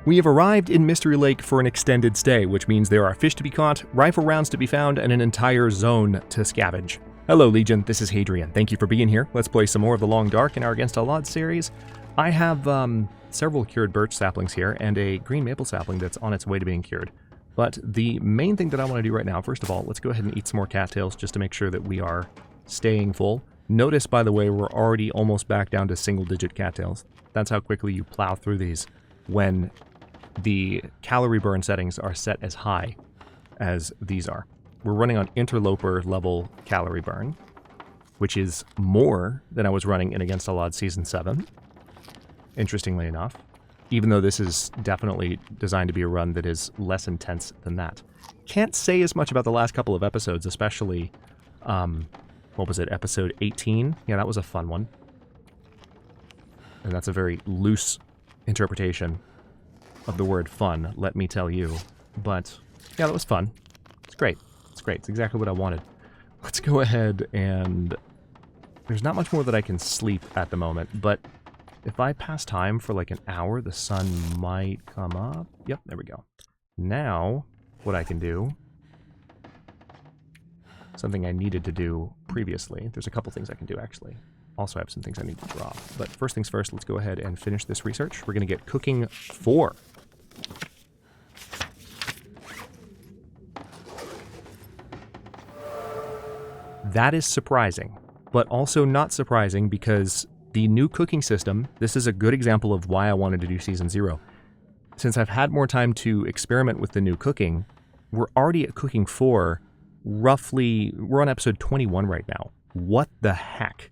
We have arrived in Mystery Lake for an extended stay, which means there are fish to be caught, rifle rounds to be found, and an entire zone to scavenge. Hello Legion, this is Hadrian. Thank you for being here. Let's play some more of the Long Dark in our Against All Odds series. I have several cured birch saplings here and a green maple sapling that's on its way to being cured. But the main thing that I want to do right now, first of all, let's go ahead and eat some more cattails just to make sure that we are staying full. Notice, by the way, we're already almost back down to single-digit cattails. That's how quickly you plow through these when the calorie burn settings are set as high as these are. We're running on Interloper level calorie burn, which is more than I was running in Against All Odds Season 7, interestingly enough, even though this is definitely designed to be a run that is less intense than that. Can't say as much about the last couple of episodes, especially, what was it, episode 18? Yeah, that was a fun one. And that's a very loose interpretation of the word fun, let me tell you. But, yeah, that was fun. It's great. It's great. It's exactly what I wanted. Let's go ahead and... There's not much more that I can sleep at the moment, but if I pass time for like an hour, the sun might come up. Yep, there we go. Now, what I can do... Something I needed to do previously. There's a couple things I can do, actually. Also, I have some things I need to drop. But first things first, let's go ahead and finish this research. We're going to get cooking 4. That is surprising, but also not surprising because the new cooking system, this is a good example of why I wanted to do Season 0. Since I've had more time to experiment with the new cooking, we're already at cooking 4, roughly, we're on episode 21 right now. What the heck?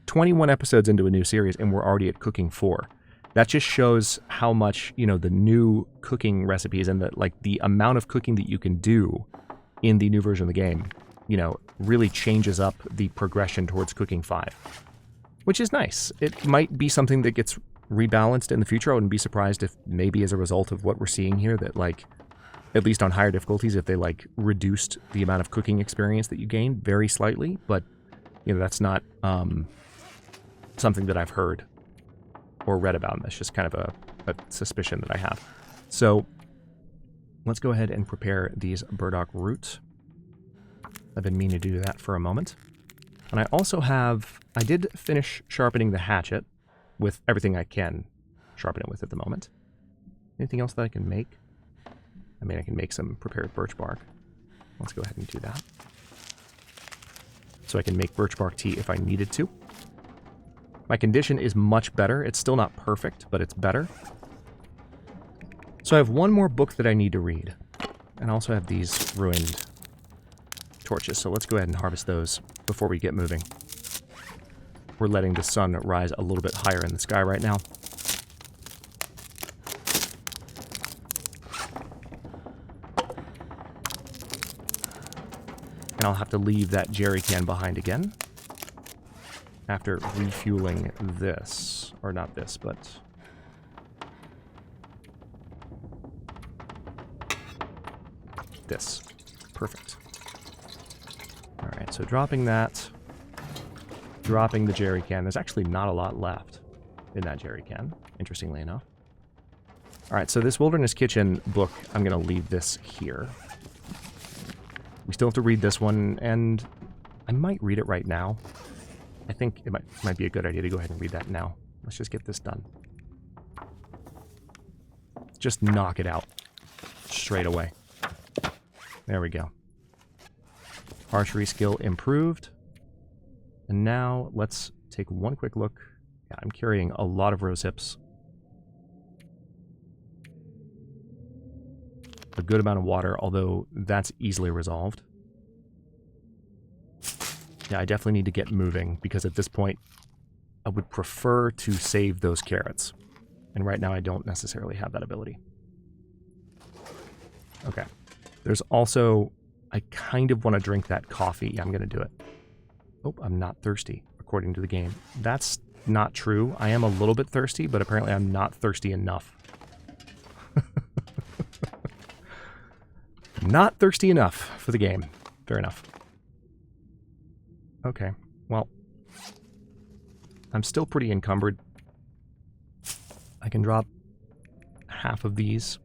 21 episodes into a new series and we're already at cooking 4. That just shows how much, you know, the new cooking recipes and the amount of cooking that you can do in the new version of the game, you know, really changes up the progression towards cooking 5, which is nice. It might be something that gets rebalanced in the future. I wouldn't be surprised if maybe as a result of what we're seeing here that, like, at least on higher difficulties, if they, like, reduced the amount of cooking experience that you gain very slightly, but, you know, that's not something that I've heard or read about. That's just kind of a suspicion that I have. So let's go ahead and prepare these burdock roots. I've been meaning to do that for a moment. And I also have, I did finish sharpening the hatchet with everything I can sharpen it with at the moment. Anything else that I can make? I mean, I can make some prepared birch bark. Let's go ahead and do that. So I can make birch bark tea if I needed to. My condition is much better. It's still not perfect, but it's better. So I have one more book that I need to read. And I also have these ruined torches. So let's go ahead and harvest those before we get moving. We're letting the sun rise a little bit higher in the sky right now. And I'll have to leave that jerry can behind again after refueling this. Or not this, but... this. Perfect. Alright, so dropping that. Dropping the jerry can. There's actually not a lot left in that jerry can, interestingly enough. Alright, so this Wilderness Kitchen book, I'm going to leave this here. We still have to read this one, and I might read it right now. I think it might be a good idea to go ahead and read that now. Let's just get this done. Just knock it out straight away. There we go. Archery skill improved. And now let's take one quick look. Yeah, I'm carrying a lot of rose hips. A good amount of water, although that's easily resolved. Yeah, I definitely need to get moving, because at this point, I would prefer to save those carrots. And right now I don't necessarily have that ability. Okay. There's also, I kind of want to drink that coffee. Yeah, I'm going to do it. Oh, I'm not thirsty, according to the game. That's not true. I am a little bit thirsty, but apparently I'm not thirsty enough. Not thirsty enough for the game. Fair enough. Okay, well, I'm still pretty encumbered. I can drop half of these.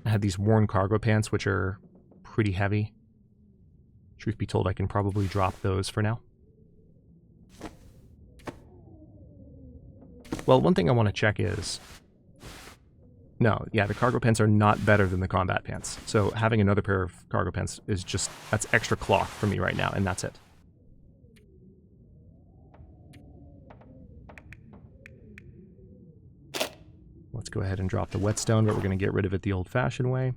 I had these worn cargo pants, which are pretty heavy. Truth be told, I can probably drop those for now. Well, one thing I want to check is... No, yeah, the cargo pants are not better than the combat pants. So having another pair of cargo pants is just... That's extra cloth for me right now, and that's it. Let's go ahead and drop the whetstone, but we're going to get rid of it the old-fashioned way.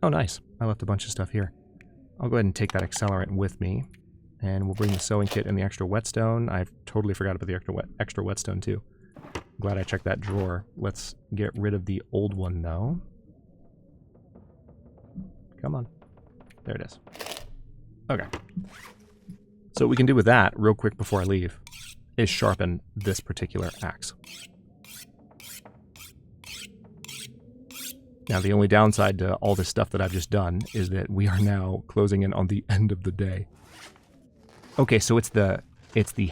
Oh, nice. I left a bunch of stuff here. I'll go ahead and take that accelerant with me, and we'll bring the sewing kit and the extra whetstone. I totally forgot about the extra whetstone, too. I'm glad I checked that drawer. Let's get rid of the old one, though. Come on. There it is. Okay. So what we can do with that, real quick before I leave, is sharpen this particular axe. Now, the only downside to all this stuff that I've just done is that we are now closing in on the end of the day. Okay, so it's the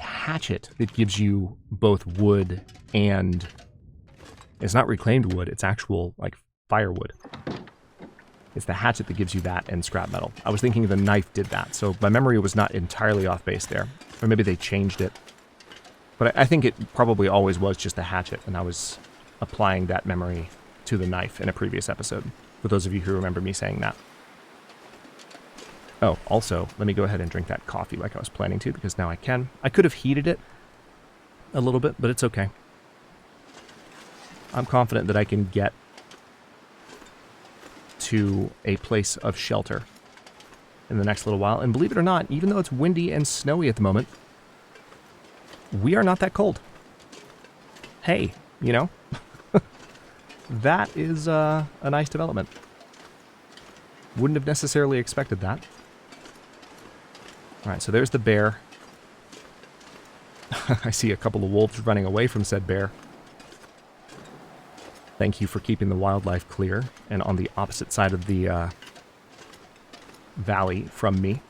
hatchet that gives you both wood and... It's not reclaimed wood, it's actual, like, firewood. It's the hatchet that gives you that and scrap metal. I was thinking the knife did that, so my memory was not entirely off base there. Or maybe they changed it. But I think it probably always was just the hatchet, and I was applying that memory to the knife in a previous episode, for those of you who remember me saying that. Oh, also, let me go ahead and drink that coffee like I was planning to, because now I can. I could have heated it a little bit, but it's okay. I'm confident that I can get to a place of shelter in the next little while, and believe it or not, even though it's windy and snowy at the moment, we are not that cold. Hey, you know? That is a nice development. Wouldn't have necessarily expected that. Alright, so there's the bear. I see a couple of wolves running away from said bear. Thank you for keeping the wildlife clear and on the opposite side of the valley from me.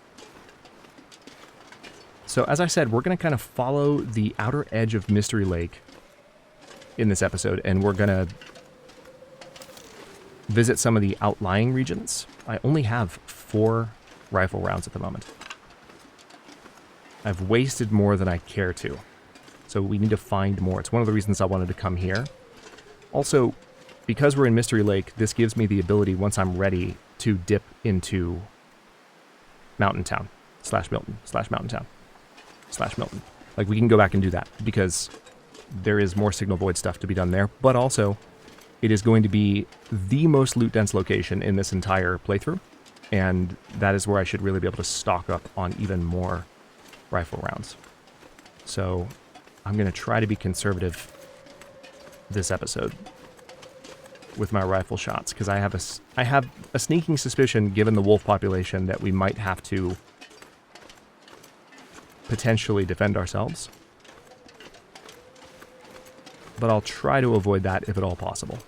So as I said, we're going to kind of follow the outer edge of Mystery Lake in this episode, and we're going to visit some of the outlying regions. I only have 4 rifle rounds at the moment. I've wasted more than I care to, so we need to find more. It's one of the reasons I wanted to come here. Also, because we're in Mystery Lake, this gives me the ability, once I'm ready, to dip into Mountain Town, /Milton, /Mountain Town, /Milton. Like, we can go back and do that, because there is more Signal Void stuff to be done there, but also it is going to be the most loot-dense location in this entire playthrough, and that is where I should really be able to stock up on even more rifle rounds. So I'm going to try to be conservative this episode with my rifle shots, because I have a sneaking suspicion, given the wolf population, that we might have to potentially defend ourselves. But I'll try to avoid that if at all possible.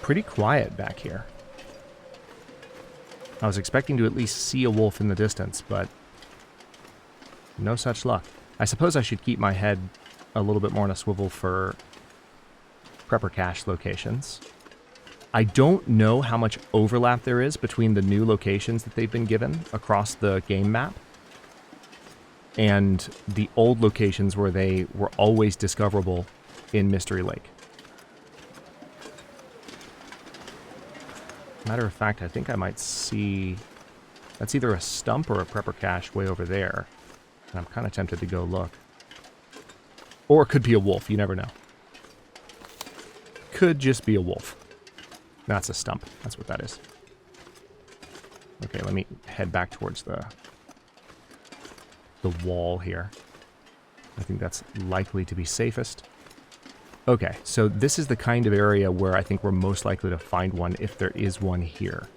Pretty quiet back here. I was expecting to at least see a wolf in the distance, but no such luck. I suppose I should keep my head a little bit more on a swivel for prepper cache locations. I don't know how much overlap there is between the new locations that they've been given across the game map and the old locations where they were always discoverable in Mystery Lake. Matter of fact, I think I might see That's either a stump or a prepper cache way over there. And I'm kind of tempted to go look. Or it could be a wolf, you never know. Could just be a wolf. That's a stump. That's what that is. Okay, let me head back towards the wall here. I think that's likely to be safest. Okay, so this is the kind of area where I think we're most likely to find one if there is one here.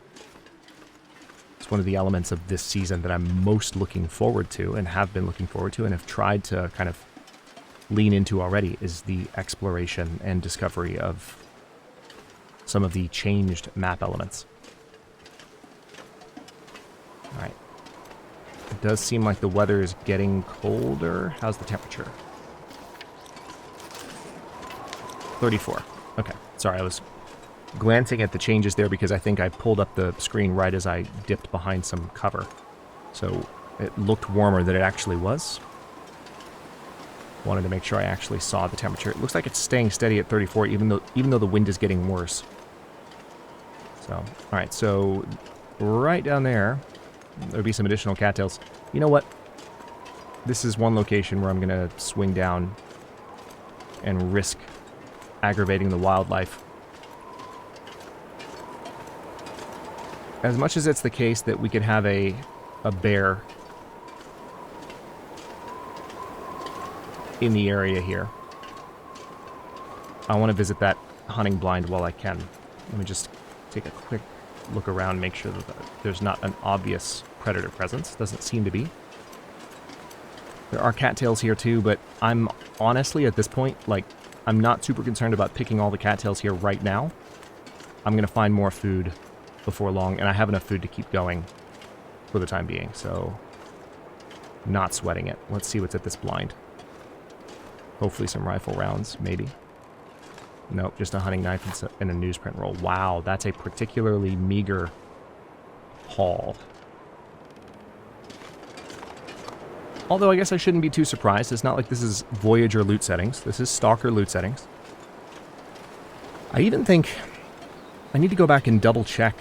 It's one of the elements of this season that I'm most looking forward to and have been looking forward to and have tried to kind of lean into already is the exploration and discovery of some of the changed map elements. Alright. It does seem like the weather is getting colder. How's the temperature? 34. Okay. Sorry, I was glancing at the changes there because I think I pulled up the screen right as I dipped behind some cover. So it looked warmer than it actually was. Wanted to make sure I actually saw the temperature. It looks like it's staying steady at 34 even though the wind is getting worse. So, all right, so right down there, there'll be some additional cattails. You know what? This is one location where I'm going to swing down and risk aggravating the wildlife. As much as it's the case that we could have a bear in the area here, I want to visit that hunting blind while I can. Let me just take a quick look around, make sure that there's not an obvious predator presence. Doesn't seem to be. There are cattails here too, but I'm honestly at this point, like, I'm not super concerned about picking all the cattails here right now. I'm going to find more food before long, and I have enough food to keep going for the time being, so not sweating it. Let's see what's at this blind. Hopefully some rifle rounds, maybe. Nope, just a hunting knife and a newsprint roll. Wow, that's a particularly meager haul. Although I guess I shouldn't be too surprised. It's not like this is Voyageur loot settings. This is Stalker loot settings. I even think I need to go back and double check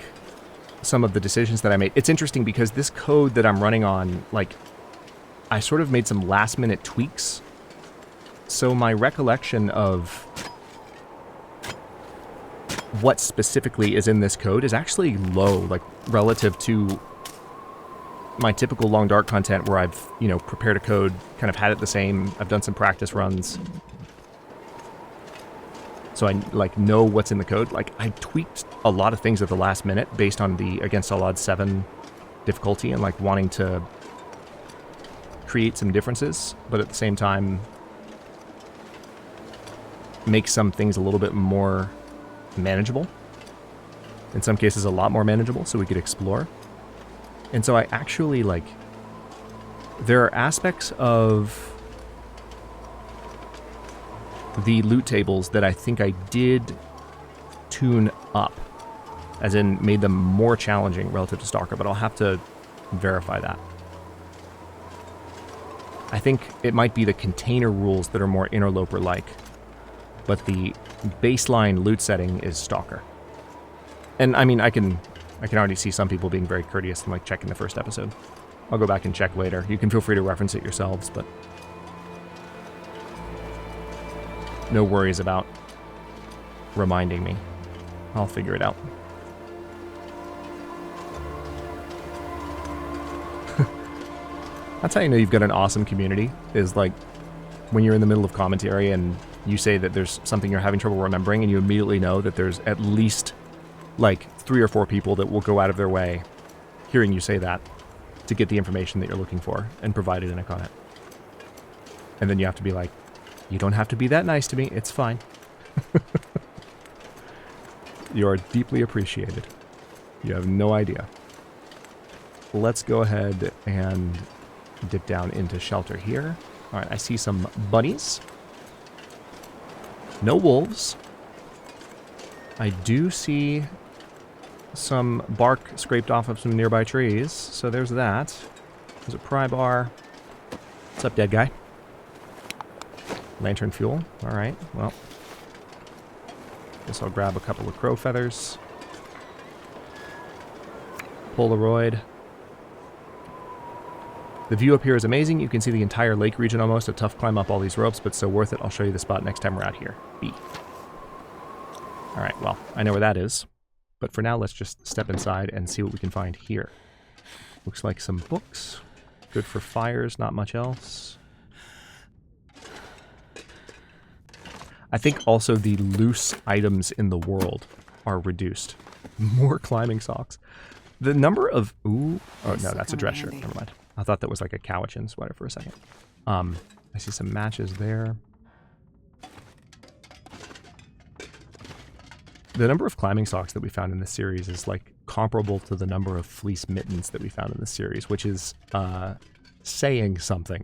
some of the decisions that I made. It's interesting because this code that I'm running on, like, I sort of made some last minute tweaks. So my recollection of what specifically is in this code is actually low, like, relative to my typical long dark content where I've, you know, prepared a code, kind of had it the same, I've done some practice runs. So I, like, know what's in the code. Like, I tweaked a lot of things at the last minute based on the Against All Odds 7 difficulty and, like, wanting to create some differences, but at the same time make some things a little bit more manageable. In some cases, a lot more manageable, so we could explore. And so I actually, like, there are aspects of the loot tables that I think I did tune up, as in made them more challenging relative to Stalker, but I'll have to verify that. I think it might be the container rules that are more Interloper-like, but the baseline loot setting is Stalker. And I mean, I can already see some people being very courteous and, like, checking the first episode. I'll go back and check later. You can feel free to reference it yourselves, but no worries about reminding me. I'll figure it out. That's how you know you've got an awesome community, is, like, when you're in the middle of commentary and you say that there's something you're having trouble remembering, and you immediately know that there's at least, like, 3 or 4 people that will go out of their way, hearing you say that, to get the information that you're looking for and provide it in a comment. And then you have to be like, you don't have to be that nice to me, it's fine. You are deeply appreciated. You have no idea. Let's go ahead and dip down into shelter here. Alright, I see some bunnies. No wolves. I do see some bark scraped off of some nearby trees, so there's that. There's a pry bar. What's up, dead guy? Lantern fuel. Alright, well. Guess I'll grab a couple of crow feathers. Polaroid. The view up here is amazing. You can see the entire lake region almost. A tough climb up all these ropes, but so worth it. I'll show you the spot next time we're out here. B. All right, well, I know where that is. But for now, let's just step inside and see what we can find here. Looks like some books. Good for fires, not much else. I think also the loose items in the world are reduced. More climbing socks. The number of... Ooh. Oh, no, that's a dress shirt. Never mind. I thought that was like a Cowichan sweater for a second. I see some matches there. The number of climbing socks that we found in this series is like comparable to the number of fleece mittens that we found in this series, which is saying something,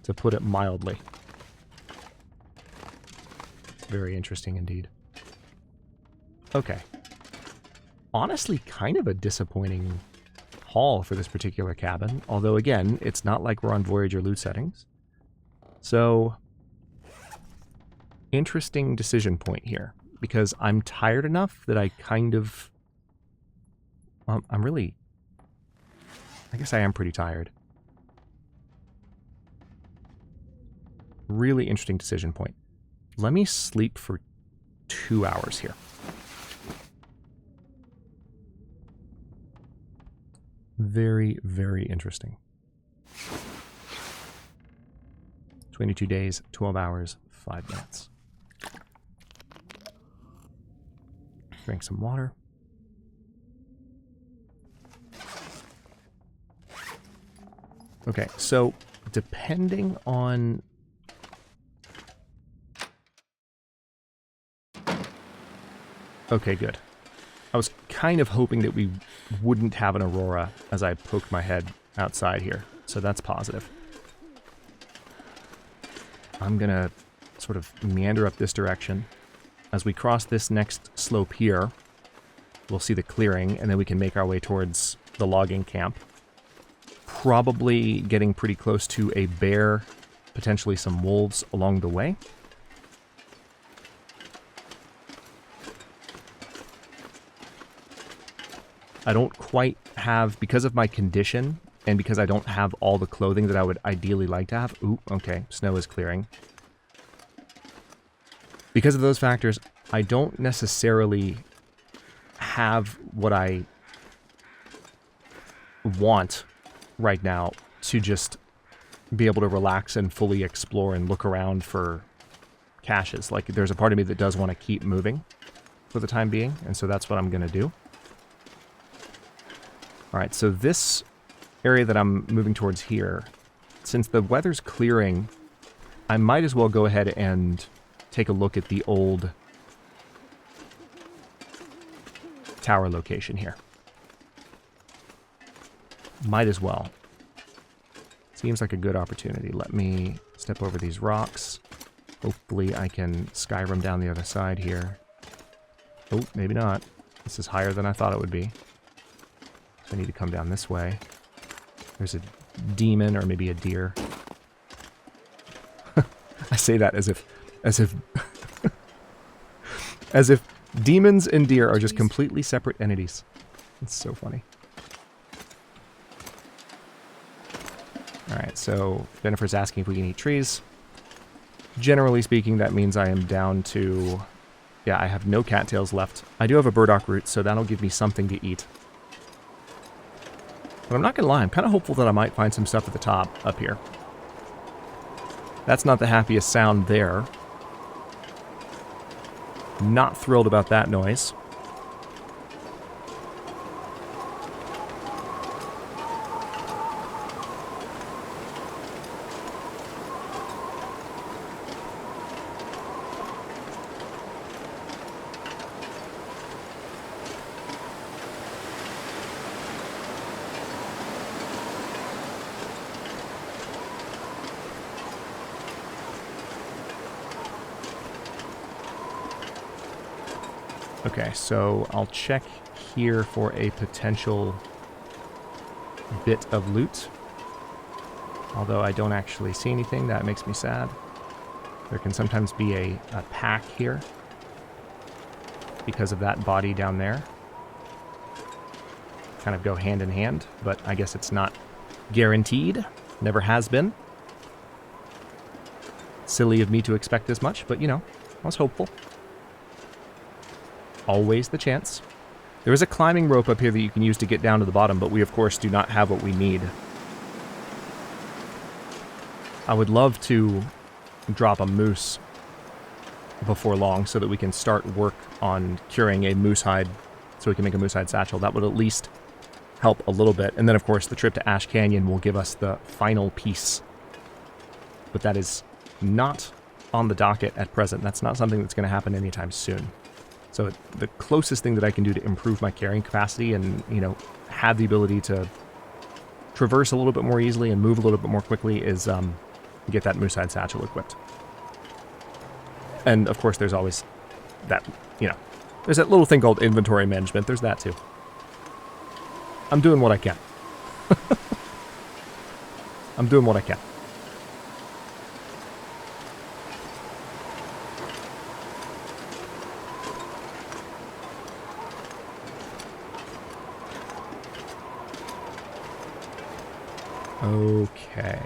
to put it mildly. Very interesting indeed. Okay. Honestly, kind of a disappointing haul for this particular cabin. Although, again, it's not like we're on Voyageur loot settings. So, interesting decision point here. Because I'm tired enough that I kind of... I'm really... I guess I am pretty tired. Really interesting decision point. Let me sleep for 2 hours here. Very, very interesting. 22 days, 12 hours, 5 minutes. Drink some water. Okay, so depending on... Okay, good. I was kind of hoping that we wouldn't have an aurora as I poked my head outside here, so that's positive. I'm gonna sort of meander up this direction. As we cross this next slope here, we'll see the clearing, and then we can make our way towards the logging camp. Probably getting pretty close to a bear, potentially some wolves along the way. I don't quite have, because of my condition, and because I don't have all the clothing that I would ideally like to have. Ooh, okay, snow is clearing. Because of those factors, I don't necessarily have what I want right now to just be able to relax and fully explore and look around for caches. Like, there's a part of me that does want to keep moving for the time being, and so that's what I'm going to do. Alright, so this area that I'm moving towards here, since the weather's clearing, I might as well go ahead and take a look at the old tower location here. Might as well. Seems like a good opportunity. Let me step over these rocks. Hopefully I can Skyrim down the other side here. Oh, maybe not. This is higher than I thought it would be. I need to come down this way. There's a demon, or maybe a deer. I say that as if as if demons and deer are just completely separate entities. It's so funny. Alright, so Jennifer's asking if we can eat trees. Generally speaking, that means I am down to... Yeah, I have no cattails left. I do have a burdock root, so that'll give me something to eat. But I'm not going to lie, I'm kind of hopeful that I might find some stuff at the top up here. That's not the happiest sound there. Not thrilled about that noise. Okay, so I'll check here for a potential bit of loot. Although I don't actually see anything, that makes me sad. There can sometimes be a pack here because of that body down there. Kind of go hand in hand, but I guess it's not guaranteed. Never has been. Silly of me to expect as much, but you know, I was hopeful. Always the chance. There is a climbing rope up here that you can use to get down to the bottom, but we of course do not have what we need. I would love to drop a moose before long so that we can start work on curing a moose hide so we can make a moose hide satchel. That would at least help a little bit. And then of course the trip to Ash Canyon will give us the final piece. But that is not on the docket at present. That's not something that's going to happen anytime soon. So the closest thing that I can do to improve my carrying capacity and, you know, have the ability to traverse a little bit more easily and move a little bit more quickly is get that moose hide satchel equipped. And of course there's always that, you know, there's that little thing called inventory management. There's that too. I'm doing what I can. I'm doing what I can. Okay.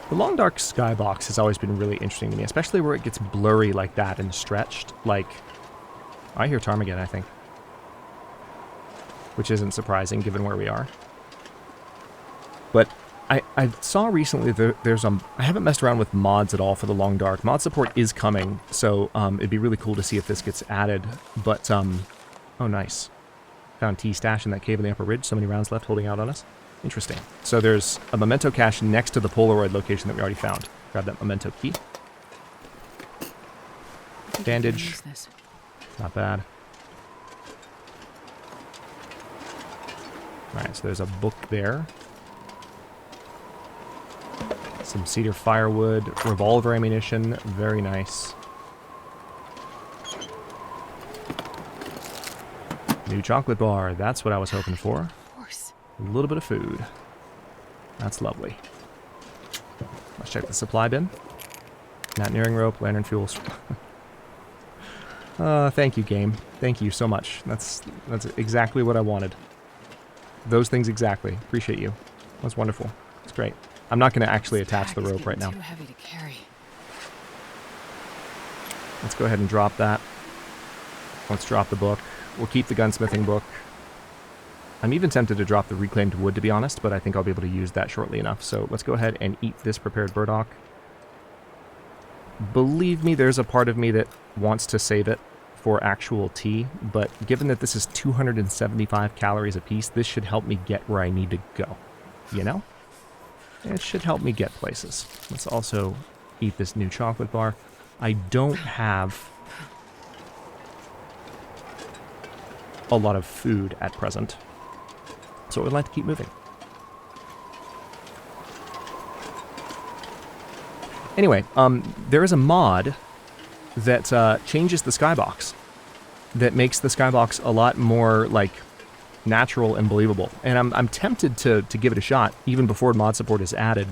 The long dark skybox has always been really interesting to me, especially where it gets blurry like that and stretched. Like, I hear ptarmigan, I think. Which isn't surprising given where we are. But I saw recently there's I haven't messed around with mods at all for the long dark. Mod support is coming, so it'd be really cool to see if this gets added. But oh nice. Found T-stash in that cave in the upper ridge. So many rounds left holding out on us. Interesting. So there's a memento cache next to the Polaroid location that we already found. Grab that memento key. Bandage. Not bad. Alright, so there's a book there. Some cedar firewood, revolver ammunition, very nice. New chocolate bar, that's what I was hoping for. A little bit of food. That's lovely. Let's check the supply bin. Mountaineering rope, lantern fuels. Thank you, game. Thank you so much. That's exactly what I wanted. Those things exactly. Appreciate you. That's wonderful. It's great. I'm not going to actually attach the rope right now. Too heavy to carry. Let's go ahead and drop that. Let's drop the book. We'll keep the gunsmithing book. I'm even tempted to drop the reclaimed wood, to be honest, but I think I'll be able to use that shortly enough. So let's go ahead and eat this prepared burdock. Believe me, there's a part of me that wants to save it for actual tea, but given that this is 275 calories a piece, this should help me get where I need to go. You know? It should help me get places. Let's also eat this new chocolate bar. I don't have a lot of food at present, so I'd like to keep moving. Anyway, there is a mod that changes the skybox, that makes the skybox a lot more, like, natural and believable. And I'm tempted to give it a shot, even before mod support is added.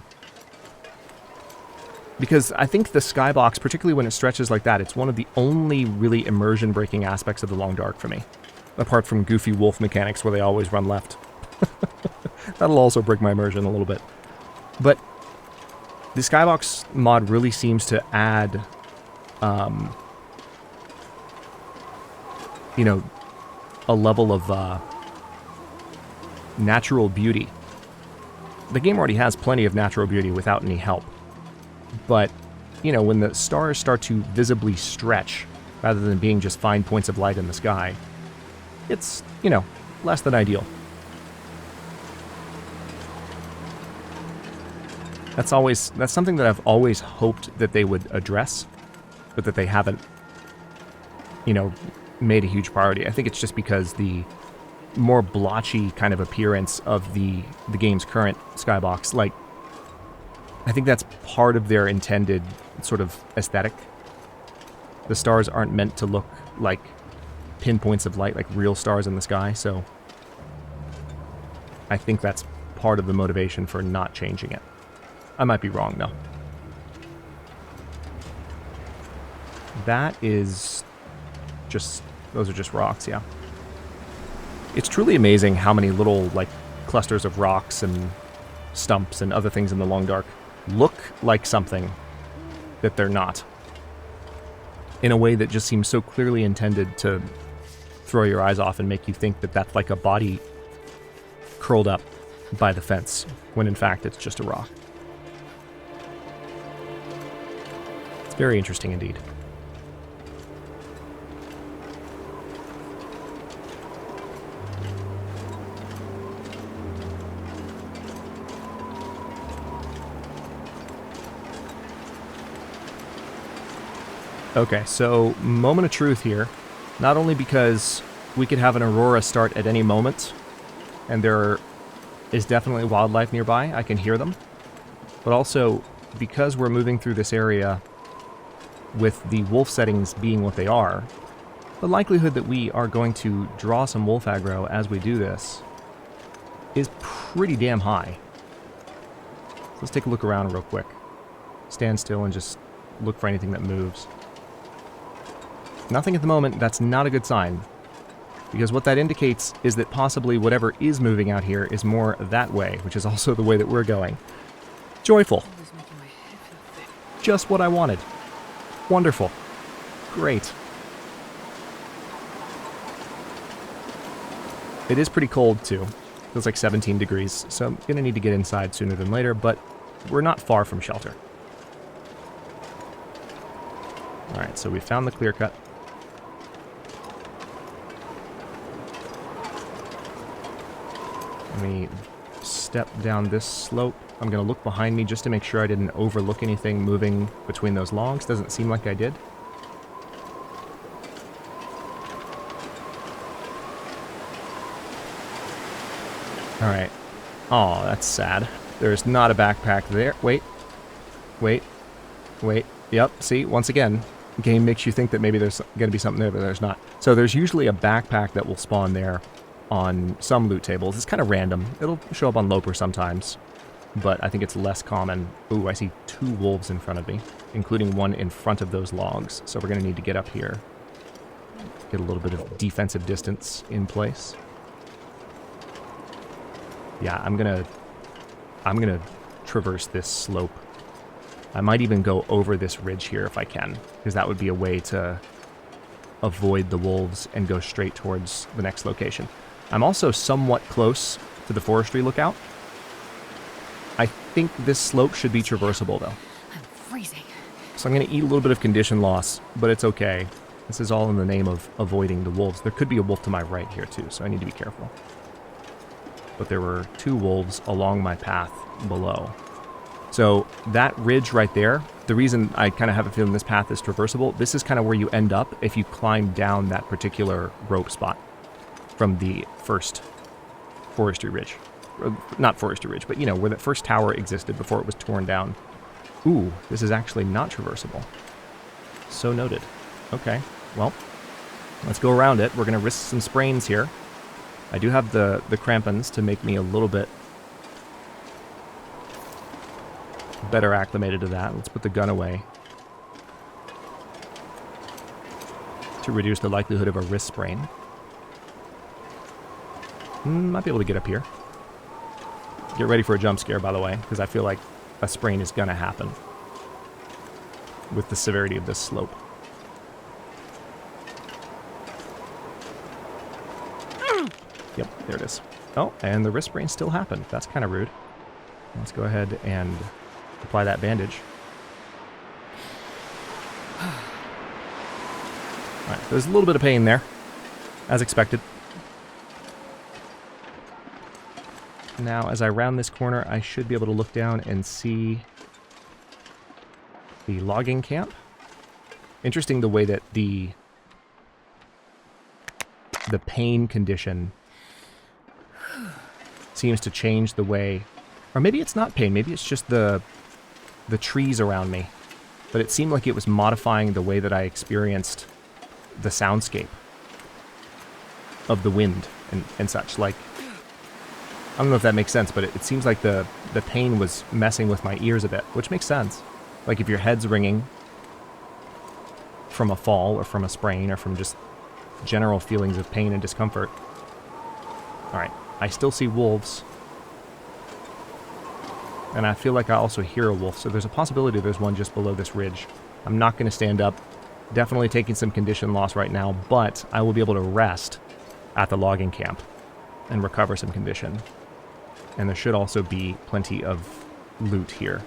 Because I think the skybox, particularly when it stretches like that, it's one of the only really immersion-breaking aspects of the Long Dark for me. Apart from goofy wolf mechanics where they always run left. That'll also break my immersion a little bit. But the skybox mod really seems to add, you know, a level of natural beauty. The game already has plenty of natural beauty without any help. But, you know, when the stars start to visibly stretch, rather than being just fine points of light in the sky, it's, you know, less than ideal. That's something that I've always hoped that they would address, but that they haven't, you know, made a huge priority. I think it's just because the more blotchy kind of appearance of the game's current skybox, like, I think that's part of their intended sort of aesthetic. The stars aren't meant to look like pinpoints of light, like real stars in the sky, so I think that's part of the motivation for not changing it. I might be wrong, though. That is just Those are just rocks, yeah. It's truly amazing how many little, like, clusters of rocks and stumps and other things in the Long Dark look like something that they're not, in a way that just seems so clearly intended to throw your eyes off and make you think that that's like a body curled up by the fence, when in fact it's just a rock. It's very interesting indeed. Okay, so moment of truth here. Not only because we could have an aurora start at any moment, and there is definitely wildlife nearby, I can hear them, but also because we're moving through this area with the wolf settings being what they are, the likelihood that we are going to draw some wolf aggro as we do this is pretty damn high. So let's take a look around real quick. Stand still and just look for anything that moves. Nothing at the moment. That's not a good sign, because what that indicates is that possibly whatever is moving out here is more that way, which is also the way that we're going. Joyful. Just what I wanted. Wonderful. Great. It is pretty cold too. Feels like 17 degrees, so I'm gonna need to get inside sooner than later, but we're not far from shelter. Alright, so we found the clear cut. Let me step down this slope. I'm going to look behind me just to make sure I didn't overlook anything moving between those logs. Doesn't seem like I did. Alright. Oh, that's sad. There's not a backpack there. Wait. Wait. Wait. Yep, see, once again, the game makes you think that maybe there's going to be something there, but there's not. So there's usually a backpack that will spawn there on some loot tables. It's kind of random. It'll show up on Loper sometimes, but I think it's less common. Ooh, I see 2 wolves in front of me, including one in front of those logs. So we're going to need to get up here, get a little bit of defensive distance in place. Yeah, I'm gonna traverse this slope. I might even go over this ridge here if I can, because that would be a way to avoid the wolves and go straight towards the next location. I'm also somewhat close to the forestry lookout. I think this slope should be traversable, though. I'm freezing. So I'm going to eat a little bit of condition loss, but it's okay. This is all in the name of avoiding the wolves. There could be a wolf to my right here, too, so I need to be careful. But there were 2 wolves along my path below. So that ridge right there, the reason I kind of have a feeling this path is traversable, this is kind of where you end up if you climb down that particular rope spot from the first forestry ridge. Not forestry ridge, but you know, where that first tower existed before it was torn down. Ooh, this is actually not traversable. So noted. Okay, well, let's go around it. We're going to risk some sprains here. I do have the crampons to make me a little bit better acclimated to that. Let's put the gun away to reduce the likelihood of a wrist sprain. Might be able to get up here. Get ready for a jump scare, by the way, because I feel like a sprain is gonna happen with the severity of this slope. Yep, there it is. Oh, and the wrist sprain still happened. That's kind of rude. Let's go ahead and apply that bandage. Alright, there's a little bit of pain there, as expected. Now, as I round this corner, I should be able to look down and see the logging camp. Interesting the way that the pain condition seems to change the way, or maybe it's not pain, maybe it's just the trees around me, but it seemed like it was modifying the way that I experienced the soundscape of the wind and such. Like, I don't know if that makes sense, but it seems like the pain was messing with my ears a bit, which makes sense. Like if your head's ringing from a fall or from a sprain or from just general feelings of pain and discomfort. Alright, I still see wolves. And I feel like I also hear a wolf, so there's a possibility there's one just below this ridge. I'm not going to stand up. Definitely taking some condition loss right now, but I will be able to rest at the logging camp and recover some condition. And there should also be plenty of loot here.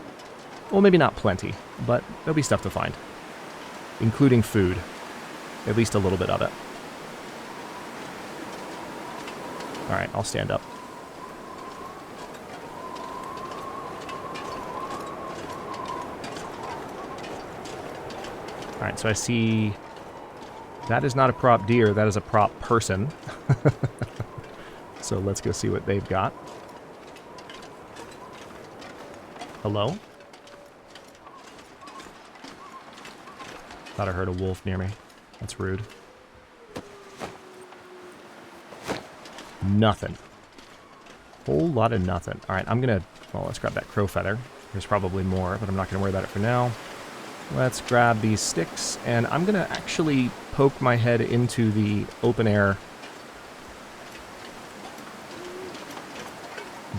Well, maybe not plenty, but there'll be stuff to find. Including food. At least a little bit of it. Alright, I'll stand up. Alright, so I see... That is not a prop deer, that is a prop person. So let's go see what they've got. Hello? Thought I heard a wolf near me. That's rude. Nothing. Whole lot of nothing. Alright, I'm gonna... Well, let's grab that crow feather. There's probably more, but I'm not gonna worry about it for now. Let's grab these sticks, and I'm gonna actually poke my head into the open air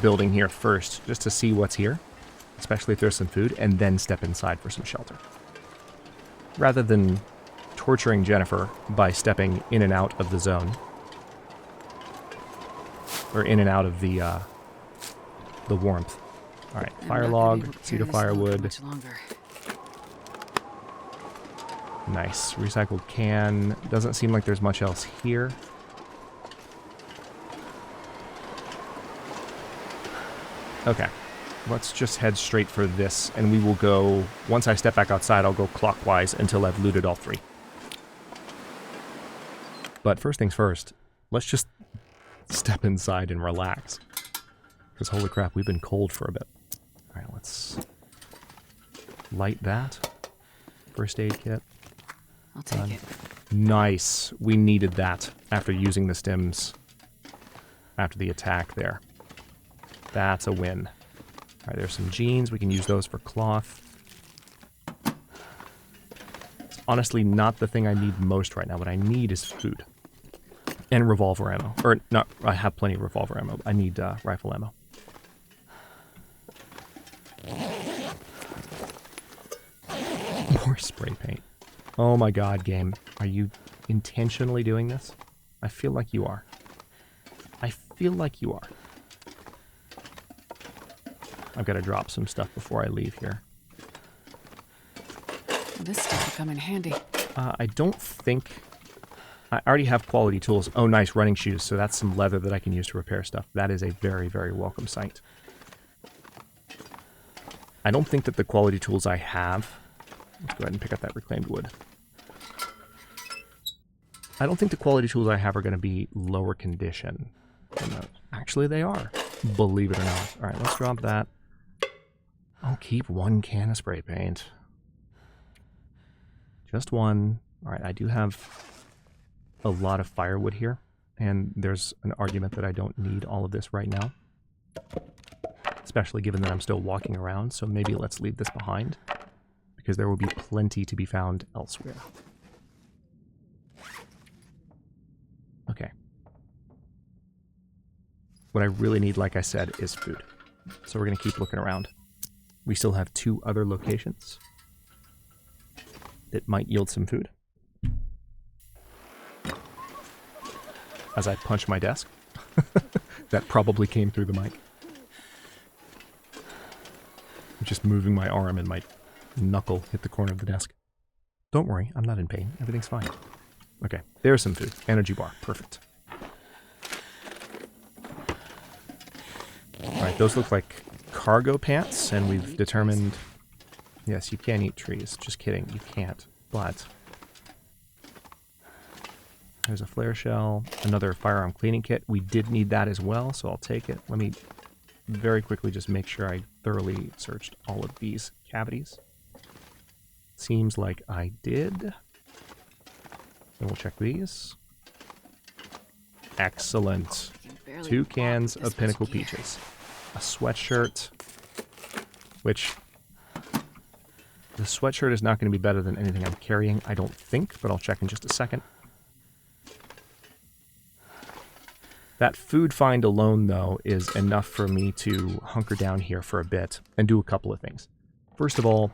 building here first, just to see what's here, especially if there's some food, and then step inside for some shelter. Rather than torturing Jennifer by stepping in and out of the zone. Or in and out of the warmth. Alright, fire log, cedar firewood. Nice. Recycled can. Doesn't seem like there's much else here. Okay. Let's just head straight for this, and we will go... Once I step back outside, I'll go clockwise until I've looted all three. But first things first, let's just step inside and relax. Because holy crap, we've been cold for a bit. Alright, let's light that. First aid kit. I'll take it. Nice. We needed that after using the stims after the attack there. That's a win. Alright, there's some jeans. We can use those for cloth. It's honestly not the thing I need most right now. What I need is food. And revolver ammo. Or, not, I have plenty of revolver ammo. I need rifle ammo. More spray paint. Oh my god, game. Are you intentionally doing this? I feel like you are. I feel like you are. I've got to drop some stuff before I leave here. This stuff will come in handy. I don't think... I already have quality tools. Oh, nice, running shoes. So that's some leather that I can use to repair stuff. That is a very, very welcome sight. I don't think that the quality tools I have... Let's go ahead and pick up that reclaimed wood. I don't think the quality tools I have are going to be lower condition than those. Actually, they are. Believe it or not. Alright, let's drop that. I'll keep one can of spray paint. Just one. Alright, I do have a lot of firewood here. And there's an argument that I don't need all of this right now. Especially given that I'm still walking around. So maybe let's leave this behind. Because there will be plenty to be found elsewhere. Okay. What I really need, like I said, is food. So we're going to keep looking around. We still have 2 other locations that might yield some food. As I punch my desk. That probably came through the mic. I'm just moving my arm and my knuckle hit the corner of the desk. Don't worry, I'm not in pain. Everything's fine. Okay, there's some food. Energy bar. Perfect. Alright, those look like cargo pants, and we've determined... Yes, you can eat trees. Just kidding, you can't. But... There's a flare shell, another firearm cleaning kit. We did need that as well, so I'll take it. Let me very quickly just make sure I thoroughly searched all of these cavities. Seems like I did. And we'll check these. Excellent. 2 cans of Pinnacle Peaches. A sweatshirt, which... The sweatshirt is not going to be better than anything I'm carrying, I don't think, but I'll check in just a second. That food find alone, though, is enough for me to hunker down here for a bit and do a couple of things. First of all,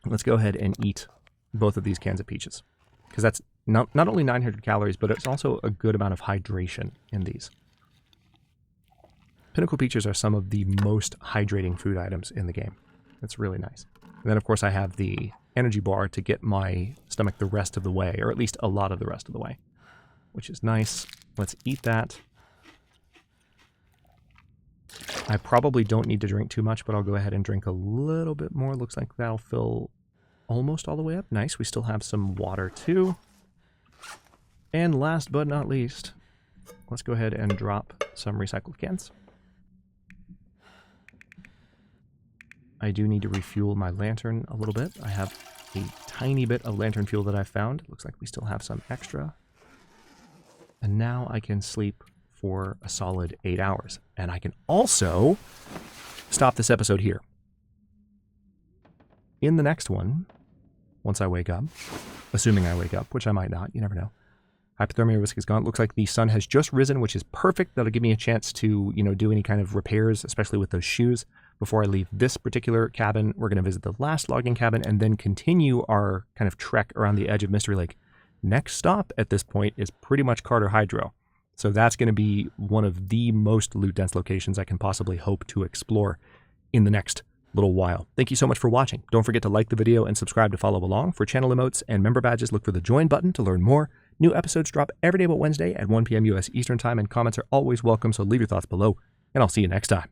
let's go ahead and eat both of these cans of peaches, because that's not only 900 calories, but it's also a good amount of hydration in these. Pinnacle peaches are some of the most hydrating food items in the game. It's really nice. And then, of course, I have the energy bar to get my stomach the rest of the way, or at least a lot of the rest of the way, which is nice. Let's eat that. I probably don't need to drink too much, but I'll go ahead and drink a little bit more. Looks like that'll fill almost all the way up. Nice. We still have some water, too. And last but not least, let's go ahead and drop some recycled cans. I do need to refuel my lantern a little bit. I have a tiny bit of lantern fuel that I found. Looks like we still have some extra. And now I can sleep for a solid 8 hours. And I can also stop this episode here. In the next one, once I wake up, assuming I wake up, which I might not, you never know. Hypothermia risk is gone. Looks like the sun has just risen, which is perfect. That'll give me a chance to, do any kind of repairs, especially with those shoes. Before I leave this particular cabin, we're going to visit the last logging cabin and then continue our kind of trek around the edge of Mystery Lake. Next stop at this point is pretty much Carter Hydro. So that's going to be one of the most loot-dense locations I can possibly hope to explore in the next little while. Thank you so much for watching. Don't forget to like the video and subscribe to follow along. For channel emotes and member badges, look for the join button to learn more. New episodes drop every day but Wednesday at 1 p.m. U.S. Eastern Time, and comments are always welcome, so leave your thoughts below, and I'll see you next time.